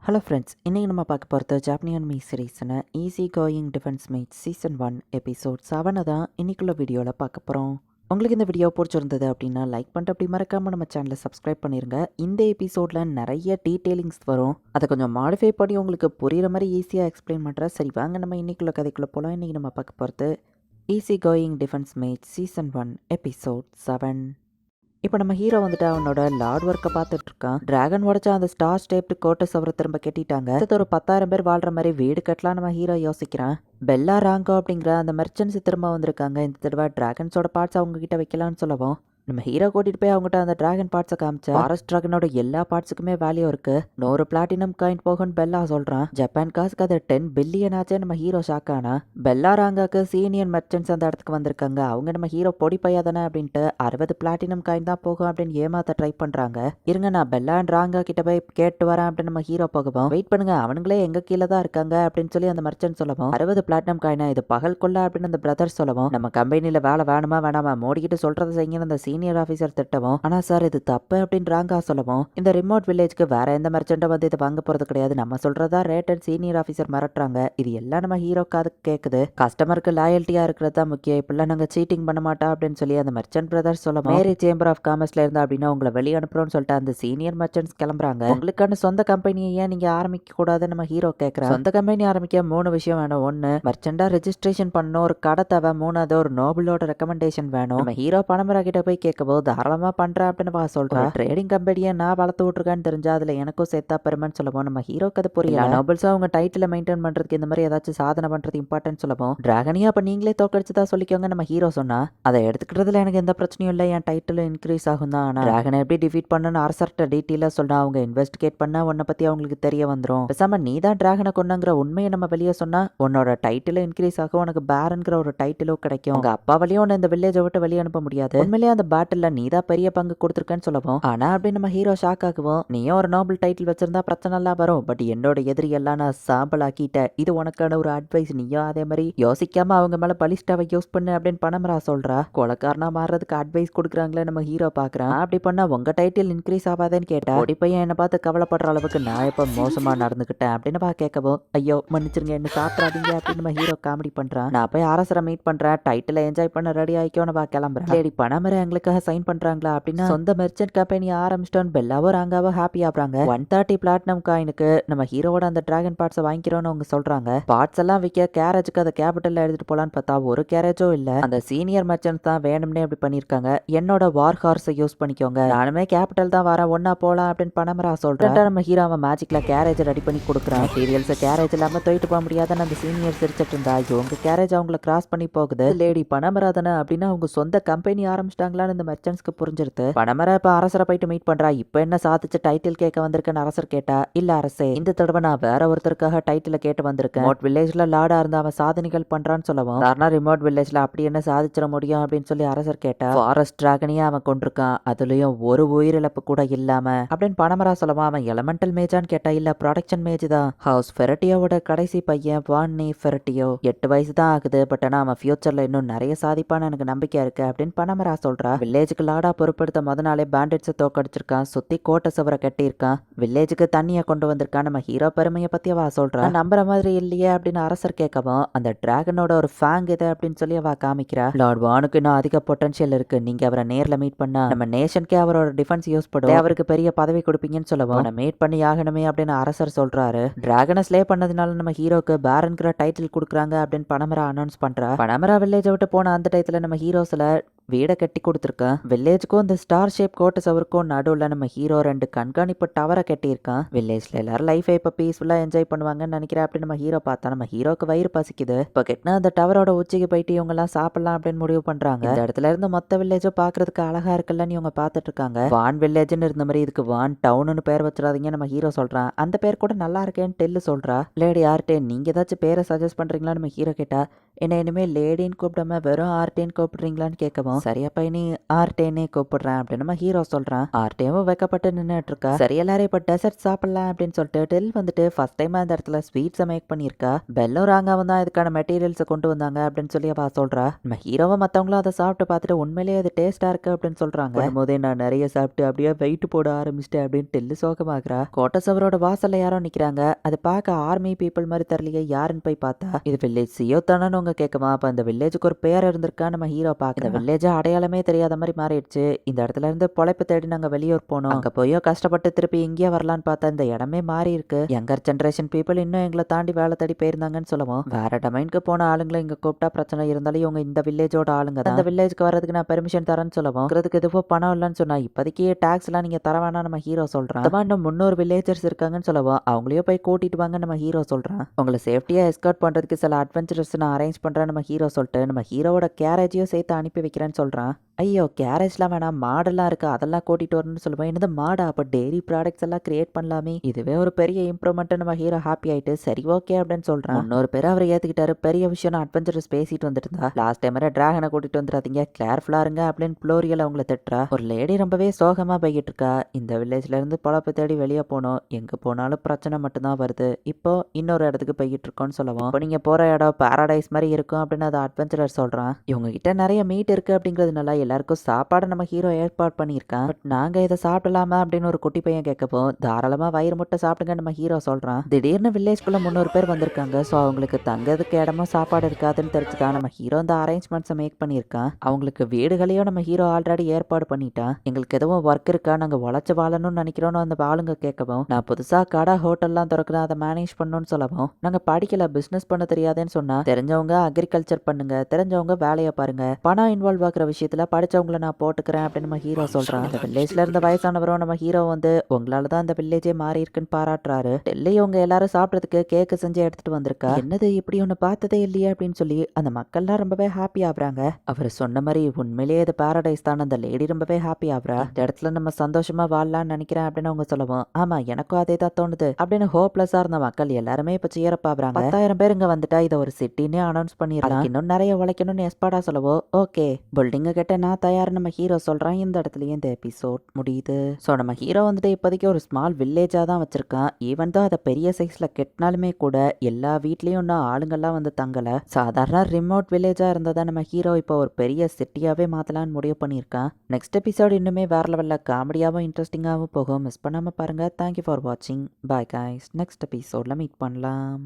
Hello friends, இன்றைக்கி நம்ம பார்க்க போகிறது ஜாப்பனியன் மீ சீரீஸில் easy going defence mate season 1 episode 7 தான் இன்றைக்குள்ள வீடியோவில் பார்க்க போகிறோம். உங்களுக்கு இந்த வீடியோ பிடிச்சிருந்தது அப்படின்னா லைக் பண்ணிட்டு அப்படி மறக்காமல் நம்ம சேனலை சப்ஸ்கிரைப் பண்ணிடுங்க. இந்த எபிசோடில் நிறைய டீட்டெயிலிங்ஸ் வரும், அதை கொஞ்சம் மாடிஃபை பண்ணி உங்களுக்கு புரிகிற மாதிரி ஈஸியாக எக்ஸ்பிளைன் பண்ணுறேன். சரி வாங்க நம்ம இன்றைக்குள்ள கதைக்குள்ளே போகலாம். இன்றைக்கி நம்ம பார்க்க போகிறது easy going defence mate season 1 episode 7. இப்போ நம்ம ஹீரோ வந்துட்டு அவனோட லார்ட் ஒர்க்கை பார்த்துட்டு இருக்கான். டிராகன் உடச்சா அந்த ஸ்டார் ஸ்டேப்டு கோட்டை சவரை திரும்ப கட்டிட்டாங்க. அடுத்து ஒரு 10,000 பேர் வாழ்ற மாதிரி வீடு கட்டலாம் நம்ம ஹீரோ யோசிக்கிறான். பெல்லா ராங்கோ அப்படிங்கிற அந்த மெர்ச்சன்ஸ் திரும்ப வந்திருக்காங்க. இந்த தடவை டிராகன்ஸோட பார்ட்ஸ் அவங்க கிட்ட வைக்கலாம்னு சொல்லவும் நம்ம ஹீரோ கூட்டிட்டு போய் அவங்ககிட்ட அந்த டிராகன் பார்ட்ஸை காமிச்சா ஃபாரஸ்ட் டிராகனோட எல்லா பார்ட்ஸுக்குமே வேல்யூ இருக்கு. 100 பிளாட்டினம் காயின் போகும்னு பெல்லா சொல்றான். ஜப்பான் காசுக்கு அது 10 பில்லியன் ஆச்சே. நம்ம ஹீரோ ஷாக் ஆனா பெல்லா ராங்காக்கு சீனியர் மெர்ச்சன்ட்ஸ் அந்த இடத்துக்கு வந்திருக்காங்க. அவங்க நம்ம ஹீரோ பொடி பையா தானே அப்படின்ட்டு 60 பிளாட்டினம் காயின் தான் போகும் அப்படின்னு ஏமாத்த ட்ரை பண்றாங்க. இருங்க நான் பெல்லா அண்ட் ராங்கா கிட்ட போய் கேட்டு வரேன் அப்படின்னு நம்ம ஹீரோ போகவும் வெயிட் பண்ணுங்க, அவனுங்களே எங்க கீழே தான் இருக்காங்க அப்படின்னு சொல்லி அந்த மெர்ச்சன்ட் சொல்லவும் 60 பிளாட்டினம் காயினா இது பகல் கொள்ள அப்படின்னு அந்த பிரதர் சொல்லவும் நம்ம கம்பெனியில வேலை வேணுமா வேணாமா மோடிக்கிட்டு சொல்றதை செய்யுங்க அந்த சீனியர் ஆஃபீஸர் திட்டவும் ஆனா சார் இது தப்பு அப்படின்னு ராங்கா சொல்லவும் இந்த ரிமோட் வில்லேஜ்க்கு வேற எந்த மெர்ச்சன்ட்டும் வந்து இதை வாங்க போறது கிடையாது, நம்ம சொல்றதா ரேட் அண்ட் சீனியர் ஆஃபீஸர் மிரட்டுறாங்க. இது எல்லாம் நம்ம ஹீரோக்கு அதுக்கு கேக்குது. கஸ்டமருக்கு லாயல்ட்டியா இருக்கிறது தான் முக்கியம், இப்பெல்லாம் நாங்க சீட்டிங் பண்ண மாட்டோம் அப்படின்னு சொல்லி அந்த மெர்ச்சன்ட் பிரதர்ஸ் சொல்லவும் மேரி சேம்பர் ஆஃப் காமர்ஸ்ல இருந்தா அப்படின்னா உங்களை வெளியே அனுப்புறோம்னு சொல்லிட்டு அந்த சீனியர் மெர்ச்சன்ட்ஸ் கிளம்புறாங்க. உங்களுக்கான சொந்த கம்பெனியை ஏன் நீங்க ஆரம்பிக்க கூடாதுன்னு நம்ம ஹீரோ கேட்கறான். சொந்த கம்பெனி ஆரம்பிக்க 3 விஷயம் வேணும். 1 மெர்ச்சண்டா ரெஜிஸ்ட்ரேஷன் பண்ணணும், ஒரு கடை தேவை, 3வது ஒரு நோபலோட ரெக்கமெண்டேஷன் வேணும். நம்ம ஹீரோ பணமரா கிட்ட போய் கேட்கபோது தாராளமா பண்றேன் அப்படின்னு சொல்றேன். ட்ரேடிங் கம்பெனியை நான் வளர்த்து விட்டுருக்கேன்னு தெரிஞ்சா அதுல எனக்கும் சேர்த்தா பெருமைன்னு சொல்லவும் நம்ம ஹீரோக்கு அது புரியல. நோபல்ஸ் அவங்க டைட்டில மெயின்டைன் பண்றதுக்கு இந்த மாதிரி ஏதாச்சும் சாதனை பண்றது இம்பார்ட்டன்ட் சொல்லவும் டிராகனியா அப்ப நீங்களே தோக்கடிச்சுதா சொல்லிக்கோங்க நம்ம ஹீரோ சொன்னா அதை எடுத்துக்கிறதுல எனக்கு எந்த பிரச்சனையும் இல்லை, என் டைட்டில் இன்க்ரீஸ் ஆகும் தான். ஆனா டிராகனை எப்படி டிஃபீட் பண்ணணும்னு அரசர்கிட்ட டீட்டெயிலா சொன்னா அவங்க இன்வெஸ்டிகேட் பண்ணா உன்னை பத்தி அவங்களுக்கு தெரிய வந்துடும். பேசாம நீ தான் டிராகனை கொண்டுங்கிற உண்மையை நம்ம வெளியே சொன்னா உன்னோட டைட்டில் இன்க்ரீஸ் ஆகும், உனக்கு பேரன்கிற ஒரு டைட்டிலும் கிடைக்கும். உங்க அப்பாவளையும் உன்னை இந்த வில்லேஜை விட்டு வெளியே அனுப்ப முடியாது. உண்மையிலேயே அந்த பேட்டில் நீ தான் பெரிய பங்கு கொடுத்துருக்கேன்னு சொல்லவும் ஆனா அப்படி நம்ம ஹீரோ ஷாக் ஆகுவோம். நீயும் ஒரு நோபல் டைட்டில் வச்சிருந்தா பிரச்சனை எல்லாம் வரும், பட் என்னோட எதிரி எல்லாம் நான் சாம்பல் ஆக்கிட்டேன், இது உனக்கான ஒரு அட்வைஸ், நீயும் அதே மாதிரி யோசிக்காம அவங்க மேல பலிஸ்டாவை யூஸ் பண்ணு அப்படின்னு பணமரா சொல்றா. கொலக்காரனா மாறுறதுக்கு அட்வைஸ் கொடுக்குறாங்களே நம்ம ஹீரோ பாக்குறான். அப்படி பண்ணா உங்க டைட்டில் இன்க்ரீஸ் ஆகாதேன்னு கேட்டா பொடி பையன் என்ன பார்த்து கவலைப்படுற அளவுக்கு நான் எப்ப மோசமா நடந்துகிட்டேன் அப்படின்னு கேட்கவும் ஐயோ மன்னிச்சிருங்க என்ன சாப்பிடாதீங்க அப்படின்னு நம்ம ஹீரோ காமெடி பண்றான். நான் போய் அரசரை மீட் பண்றேன், டைட்டில் என்ஜாய் பண்ண ரெடி ஆயிக்கோன்னு கிளம்புறேன். லேடி பணமரா எங்களுக்காக சைன் பண்றாங்களா அப்படின்னா சொந்த மெர்ச்சன்ட் கம்பெனி ஆரம்பிச்சிட்டோம். பெல்லாவோ ராங்காவோ ஹாப்பி ஆகுறாங்க. 130 பிளாட்டினம் காயினுக்கு நம்ம ஹீரோவோட அந்த டிராகன் பார்ட்ஸை வாங்கிக்கிறோம்னு அவங்க சொல்றாங்க. பார்ட்ஸ் எல்லாம் விற்க கேரேஜுக்கு அதை கேபிட்டல்ல எடுத்துட்டு போலான்னு பார்த்தா ஒரு கேரேஜோ இல்ல. அந்த சீனியர் மெர்ச்சன்ட் தான் வேணும்னே அப்படி பண்ணிருக்காங்க. என்னோட வார் ஹார்ஸை யூஸ் பண்ணிக்கோங்க, நானுமே கேபிட்டல் தான் வரேன், ஒன்னா போலாம் அப்படின்னு பணமரா சொல்றேன். நம்ம ஹீரோ அவன் மேஜிக்ல கேரேஜ் ரெடி பண்ணி கொடுக்குறான். மெட்டீரியல்ஸ் கேரேஜ் இல்லாம தூக்கிட்டு போக முடியாதுன்னு அந்த சீனியர் சிரிச்சிட்டு இருந்தா இவங்க கேரேஜ் அவங்களை கிராஸ் பண்ணி போகுது. லேடி பணமரா தானே அப்படின்னா அவங்க சொந்த கம்பெனி ஆரம்பிச்சிட்டாங்களான்னு இந்த மெர்ச்சன்ட்ஸ்க்கு புரிஞ்சிருது. பணமரா இப்ப அரசரை போயிட்டு மீட் பண்றா. இப்ப என்ன சாதிச்சு டைட்டில் கேட்க வந்திருக்கேன்னு அரசர் கேட்டா இல்ல அரசே, இந்த தடவை நான் வேற ஒருத்தருக்காக டைட்டில் கேட்டு வந்திருக்கேன். ரிமோட் வில்லேஜ்ல லார்டா இருந்தா அவன் சாதனைகள் பண்றான்னு சொல்லவும் சார்னா ரிமோட் வில்லேஜ்ல அப்படி என்ன சாதிச்சிட முடியும் அப்படின்னு சொல்லி அரசர் கேட்டா ஃபாரஸ்ட் டிராகனையா அவன் கொண்டிருக்கான், அதுலயும் ஒரு உயிரிழப்பு கூட இல்லாம அப்படின்னு பணமரா சொல்லவும் அவன் எலமெண்டல் மேஜான்னு கேட்டா இல்ல ப்ரொடக்ஷன் மேஜ் தான். ஹவுஸ் ஃபெரட்டியோட கடைசி பையன் வான்னி ஃபெரட்டியோ 8 வயசு தான் ஆகுது, பட் ஆனா அவன் ஃபியூச்சர்ல இன்னும் நிறைய சாதிப்பான்னு எனக்கு நம்பிக்கை இருக்கு அப்படின்னு பணமரா சொல்றா. வில்லேஜுக்கு லார்டா பொறுப்படுத்த முத நாளே பேண்டட்ஸை தோக்கடிச்சிருக்கான், சுத்தி கோட்டை சுவரை கட்டியிருக்கான், வில்லேஜுக்கு தண்ணியை கொண்டு வந்திருக்கான். நம்ம ஹீரோ பெருமையை பத்தி அவ சொல்றான். நம்புற மாதிரி இல்லையே அப்படின்னு அரசர் கேட்கவும் அந்த டிராகனோட ஒரு ஃபேங் இது அப்படின்னு சொல்லி அவ காமிக்கிறா. லார்ட் வானுக்கு இன்னும் அதிக பொட்டன்ஷியல் இருக்கு, நீங்க அவரை நேர்ல மீட் பண்ணா நம்ம நேஷனுக்கே அவரோட டிஃபென்ஸ் யூஸ் பண்ணுவோம், அவருக்கு பெரிய பதவி கொடுப்பீங்கன்னு சொல்லவும் அவனை மீட் பண்ணி ஆகணுமே அப்படின்னு அரசர் சொல்றாரு. டிராகனை ஸ்லே பண்ணதுனால நம்ம ஹீரோக்கு பேரன்கிற டைட்டில் கொடுக்குறாங்க அப்படின்னு பணமரா அனௌன்ஸ் பண்றா. பணமரா வில்லேஜை விட்டு போன அந்த டயத்துல நம்ம ஹீரோஸ்ல வீடை கட்டி கொடுத்துருக்கான். வில்லேஜுக்கும் இந்த ஸ்டார் ஷேப் கோட்டை சவருக்கும் நடுவில் நம்ம ஹீரோ 2 கண்காணிப்பு டவரை கட்டியிருக்கான். வில்லேஜ்ல எல்லாரும் லைஃபை இப்போ பீஸ்ஃபுல்லாக என்ஜாய் பண்ணுவாங்கன்னு நினைக்கிறேன் அப்படின்னு நம்ம ஹீரோ பார்த்தா நம்ம ஹீரோக்கு வயிறு பசிக்குது. இப்போ கெட்டினா அந்த டவரோட உச்சிக்கு போயிட்டு இவங்க எல்லாம் சாப்பிடலாம் அப்படின்னு முடிவு பண்றாங்க. இந்த இடத்துல இருந்து மொத்த வில்லேஜும் பாக்குறதுக்கு அழகா இருக்குல்லன்னு இவங்க பார்த்துட்டு இருக்காங்க. வான் வில்லேஜ்னு இருந்த மாதிரி இதுக்கு வான் டவுன்னு பேர் வச்சிடாதீங்க நம்ம ஹீரோ சொல்றான். அந்த பேர் கூட நல்லா இருக்கேன்னு டெல்லு சொல்றா. லேடி யார்ட்டே நீங்க ஏதாச்சும் பேரை சஜஸ்ட் பண்றீங்களா நம்ம ஹீரோ கேட்டா என்ன இனிமேல் லேடின்னு கூப்பிடாம வெறும் ஆர்டேன்னு கூப்பிடுறீங்களான்னு கேட்கவும், சரியப்பா இனி ஆர்டேனே கூப்பிடுறேன் அப்படின்னு நம்ம ஹீரோ சொல்றான். ஆர்டேவும் வைக்கப்பட்டு நின்றுட்டு இருக்கா. சரி எல்லாரும் இப்ப டெசர்ட் சாப்பிடலாம் அப்படின்னு சொல்லிட்டு டெல் வந்துட்டு ஃபர்ஸ்ட் டைம் அந்த இடத்துல ஸ்வீட்ஸை மேக் பண்ணியிருக்கா. பெல்லும் ராங்காவும் தான் இதுக்கான மெட்டீரியல்ஸை கொண்டு வந்தாங்க அப்படின்னு சொல்லி அவ சொல்றா. நம்ம ஹீரோவை மத்தவங்களும் அதை சாப்பிட்டு பார்த்துட்டு உண்மையிலேயே அது டேஸ்டா இருக்கு அப்படின்னு சொல்றாங்க. போதே நான் நிறைய சாப்பிட்டு அப்படியே வெயிட் போட ஆரம்பிச்சிட்டேன் அப்படின்னு டெல்லு சோகமாகறா. கோட்டை சவரோட வாசல்ல யாரோ நிக்கிறாங்க. அது பார்க்க ஆர்மி பீப்புள் மாதிரி தெரியலையே யாருன்னு போய் பார்த்தா இது வில்லேஜ் சியோ தானு உங்க கேட்கமா. அப்ப அந்த வில்லேஜுக்கு ஒரு பேர் இருந்திருக்கா. நம்ம ஹீரோ பார்க்க இந்த வில்லேஜ் அடையாளமே தெரியாத மாதிரி மாறிடுச்சு. இந்த இடத்துல இருந்து பொழைப்பு தேடி நாங்க வெளியூர் போனோம். அங்க போயோ கஷ்டப்பட்டு திருப்பி இங்கே வரலான்னு பார்த்தா இந்த இடமே மாறி இருக்கு. யங்கர் ஜெனரேஷன் பீப்புள் இன்னும் எங்களை தாண்டி வேலை தேடி போயிருந்தாங்கன்னு சொல்லுவோம். வேற டொமைனுக்கு போன ஆளுங்களை இங்க கூப்பிட்டா பிரச்சனை இருந்தாலும் இவங்க இந்த வில்லேஜோட ஆளுங்க தான். அந்த வில்லேஜ்க்கு வரதுக்கு நான் பெர்மிஷன் தரேன்னு சொல்லுவோம். அதுக்கு எதுவோ பணம் இல்லைன்னு சொன்னா இப்போதைக்கு டாக்ஸ் எல்லாம் நீங்க தர வேணாம் நம்ம ஹீரோ சொல்றான். இன்னும் 300 வில்லேஜர்ஸ் இருக்காங்கன்னு சொல்லுவோம். அவங்களையும் போய் கூட்டிட்டு வாங்க நம்ம ஹீரோ சொல்றான். உங்களை சேஃப்டியா எஸ்கார்ட் பண்றதுக்கு சில அட்வென்ச்சர்ஸ் நான் அரேஞ்ச் பண்றேன் நம்ம ஹீரோ சொல்லிட்டு நம்ம ஹீரோவோட கேரேஜையும் சேர்த்து அனுப்பி வைக்கிறேன்னு சொல்றான். ஐயோ கேரேஜ்லாம் வேணாம் மாடெல்லாம் இருக்கு அதெல்லாம் கூட்டிட்டு வரணும்னு சொல்லுவேன். என்னது மாடா அப்ப டெய்ரி ப்ராடக்ட்ஸ் எல்லாம் கிரியேட் பண்ணலாமே. இதுவே ஒரு பெரிய இம்ப்ரூவ்மெண்ட் நம்ம ஹீரோ ஹாப்பி ஆயிட்டு சரி ஓகே அப்படின்னு சொல்றான். இன்னொரு பேர் அவர் ஏத்துக்கிட்டாரு. பெரிய விஷயம் அட்வென்ச்சர்ஸ் பேசிட்டு வந்துட்டு இருந்தா. லாஸ்ட் டைம் டிராகனை கூட்டிட்டு வந்துடாதீங்க கேர்ஃபுல்லா இருங்க அப்படின்னு புளோரியல் அவங்கள திட்டுறா. ஒரு லேடி ரொம்பவே சோகமா போய்கிட்டு இருக்கா. இந்த வில்லேஜ்ல இருந்து பொழப்பு தேடி வெளியே போனோம். எங்க போனாலும் பிரச்சனை மட்டும்தான் வருது. இப்போ இன்னொரு இடத்துக்கு போய்கிட்டு இருக்கோம்னு சொல்லுவோம். இப்போ நீங்க போற இடம் பாராடைஸ் மாதிரி இருக்கும் அப்படின்னு அதை அட்வென்ச்சரர் சொல்றான். இவங்க கிட்ட நிறைய மீட் இருக்கு அப்படிங்கிறதுனால எல்லாருக்கும் சாப்பாடு நம்ம ஹீரோ ஏற்பாடு பண்ணியிருக்கான். பட் நாங்க இதை சாப்பிடலாமா அப்படின்னு ஒரு குட்டி பையன் கேட்கப்போ தாராளமா வயிறு முட்டை சாப்பிடுங்க நம்ம ஹீரோ சொல்றான். திடீர்னு வில்லேஜ்குள்ள 300 பேர் வந்திருக்காங்க. ஸோ அவங்களுக்கு தங்கிறதுக்கு இடமும் சாப்பாடு இருக்காதுன்னு தெரிஞ்சுதான் நம்ம ஹீரோ இந்த அரேஞ்ச்மெண்ட்ஸை மேக் பண்ணியிருக்கான். அவங்களுக்கு வீடுகளையும் நம்ம ஹீரோ ஆல்ரெடி ஏற்பாடு பண்ணிட்டான். எங்களுக்கு எதுவும் ஒர்க் இருக்கா நாங்க உழைச்சு வாழணும்னு நினைக்கிறோன்னு அந்த ஆளுங்க கேட்கவும் நான் புதுசா கடை ஹோட்டல்லாம் திறக்கிறேன் அதை மேனேஜ் பண்ணணும்னு சொல்லவும் நாங்க படிக்கல பிசினஸ் பண்ண தெரியாதுன்னு சொன்னா தெரிஞ்சவங்க அக்ரிகல்ச்சர் பண்ணுங்க தெரிஞ்சவங்க வேலையை பாருங்க பணம் இன்வால்வ் ஆகிற விஷயத்துல படிச்சவங்களை நான் போட்டுக்கிறேன் அப்படின்னு நம்ம ஹீரோ சொல்றான். இந்த வில்லேஜ்ல இருந்த வயசானவரும் நம்ம ஹீரோ வந்து உங்களால தான் அந்த வில்லேஜே மாறி இருக்குன்னு பாராட்டுறாரு. டெல்லி உங்க எல்லாரும் சாப்பிட்றதுக்கு கேக்கு செஞ்சு எடுத்துட்டு வந்திருக்கா. என்னது இப்படி ஒண்ணு பார்த்ததே இல்லையே அப்படின்னு சொல்லி அந்த மக்கள்லாம் ரொம்பவே ஹாப்பி ஆகுறாங்க. அவர் சொன்ன மாதிரி உண்மையிலேயே இது பாரடைஸ் தான். அந்த லேடி ரொம்பவே ஹாப்பி ஆகுறா. இந்த இடத்துல நம்ம சந்தோஷமா வாழலாம்னு நினைக்கிறேன் அப்படின்னு அவங்க சொல்லுவோம். ஆமா எனக்கும் அதே தான் தோணுது அப்படின்னு ஹோப்லெஸ்ஸா இருந்த மக்கள் எல்லாருமே இப்ப சியரப் ஆகுறாங்க. 10,000 பேர் இங்க வந்துட்டா இதை ஒரு சிட்டின்னு அனௌன்ஸ் பண்ணிடலாம். இன்னும் நிறைய உழைக்கணும்னு எஸ்பாடா சொல்லவோ ஓகே பில்டிங்க கிட்ட நான் தயார் நம்ம ஹீரோ சொல்றான். இந்த இடத்துலயே இந்த எபிசோட் முடியுது. ஸோ நம்ம ஹீரோ வந்துட்டு இப்போதைக்கு ஒரு ஸ்மால் வில்லேஜா தான் வச்சிருக்கான். ஈவன் தான் அதை பெரிய சைஸ்ல கெட்டினாலுமே கூட எல்லா வீட்லயும் இன்னும் ஆளுங்கள்லாம் வந்து தங்கல. சாதாரண ரிமோட் வில்லேஜா இருந்ததா நம்ம ஹீரோ இப்போ ஒரு பெரிய சிட்டியாவே மாத்தலான்னு முடிவு பண்ணியிருக்கான். நெக்ஸ்ட் எபிசோட் இன்னுமே வேற லெவல்ல காமெடியாவும் இன்ட்ரெஸ்டிங்காகவும் போகும். மிஸ் பண்ணாம பாருங்க. தேங்க்யூ ஃபார் வாட்சிங். Bye guys. நெக்ஸ்ட் எபிசோட்ல மீட் பண்ணலாம்.